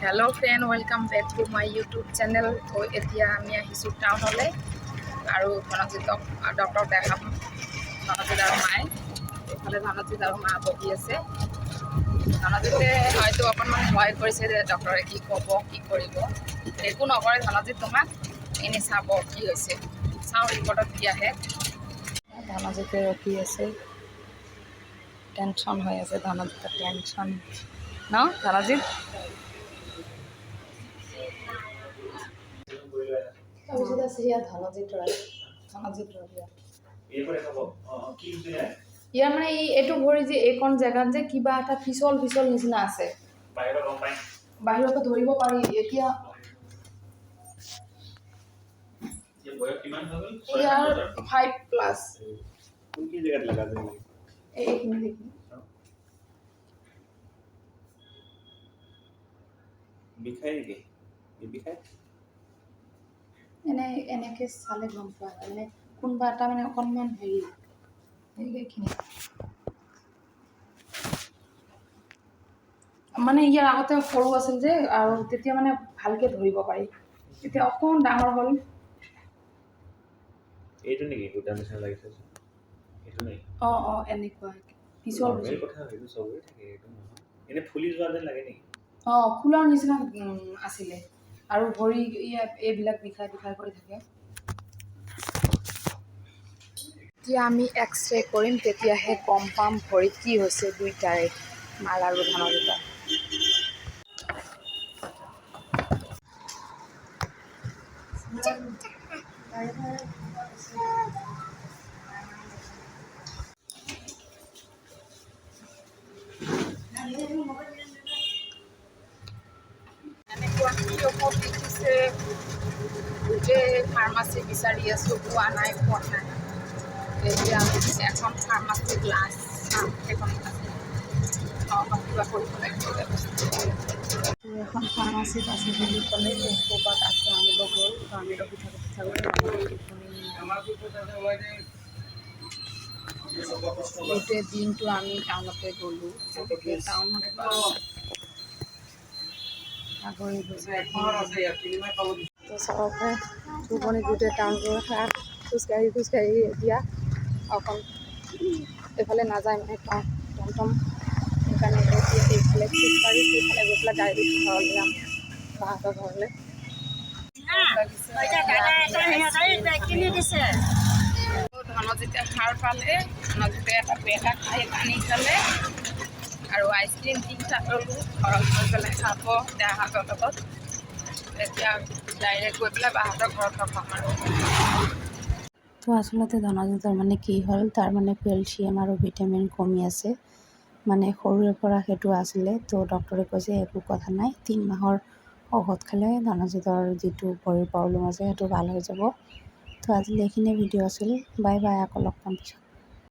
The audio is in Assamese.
Hello' friend, welcome back to my YouTube channel. এতিয়া আমি আহিছোঁ টাউনলৈ আৰু ধনজিতক ডক্টৰক দেখাম। ধনজিত আৰু মায়ে এইফালে ধনজিত আৰু মা বহি আছে। ধনজিতে হয়তো অকণমান ভয় কৰিছে যে ডক্টৰে কি ক'ব, কি কৰিব। একো নকৰে ধনজিত, তোমাক এনেই চাব কি হৈছে। চাওঁ ৰিপৰ্টত কি আহে। ধনজিতে ৰখি আছে, টেনশ্যন হৈ আছে ধনজিতৰ, টেনশ্যন ন ধনজিত? ইয়াৰ মানে এইটো ভৰি যে এইকণ জেগাত যে কিবা এটা পিছল পিছল নিচিনা আছে, বাহিৰতো ধৰিব পাৰি। এতিয়া ইয়াৰ 5+। এইখিনি এনেকৈ চালে গম পোৱা হয়, মানে কোনোবা এটা মানে অকণমান এইখিনি মানে ইয়াৰ আগতে সৰু আছিল যে, আৰু তেতিয়া মানে ভালকে ধৰিব পাৰি। এতিয়া অকণ ডাঙৰ হ'ল। এইটো নেকি গোটা নিচিনা লাগিছে এইটো নেকি? এনেকুৱা পিছল কথা এইটো চবৰে থাকে, এইটো নহয়। এনে ফুলি যোৱা যেন লাগে নেকি? ফুলৰ নিচিনা আছিলে, আৰু ভৰি ইয়াত এইবিলাক বিষাই কৰি থাকে। এতিয়া আমি এক্সৰে কৰিম, তেতিয়াহে গম পাম ভৰিত কি হৈছে দুইটাৰে, মাৰ আৰু ধনজিতৰ। এনেকুৱা কিয় দেখিছে, গোটেই ফাৰ্মাচী বিচাৰি আছোঁ, পোৱা নাই। এতিয়া আমি এখন ফাৰ্মাচী গ্লাছ চাম, সেইখন কিবা কৰিব লাগিব। এখন ফাৰ্মাচীত আছে বুলি ক'লে, ক'ৰবাত আছে আনিব গ'ল, আমি ৰখি গোটেই দিনটো আমি টাউনতে গ'লোঁ, টাউনত ভাগৰি গৈছে। চবকে টোপনি গোটেই টাউনটো খোজকাঢ়ি এতিয়া অকণ এইফালে নাযায়, মানে টমটম সেইকাৰণে এইফালে খোজকাঢ়ি সেইফালে গৈ পেলাই গাড়ীত ঘৰলৈ যাম, বাহঁতৰ ঘৰলৈ। ধনজিতে সাৰ পালে, ধনজিতে এটা পেটা খাই পানী খালে আৰু আইচক্ৰীম 3টা ল'লোঁ, ঘৰত গৈ পেলাই খাব দেহাহঁতৰ লগত। এতিয়া ডাইৰেক্ট গৈ পেলাই বাহঁতৰ ঘৰত ৰখাম আৰু। তো আচলতে ধনজিতৰ মানে কি হ'ল, তাৰ মানে কেলছিয়াম আৰু ভিটামিন কমি আছে, মানে সৰুৰে পৰা সেইটো আছিলে। তো ডক্টৰে কৈছে একো কথা নাই, 3 মাহৰ ঔষধ খালে ধনজিতৰ যিটো ভৰিৰ প্ৰব্লেম আছে সেইটো ভাল হৈ যাব। তো আজিলৈ এইখিনিয়ে ভিডিঅ' আছিল। বাই বাই, আকৌ লগ পাম পিছত।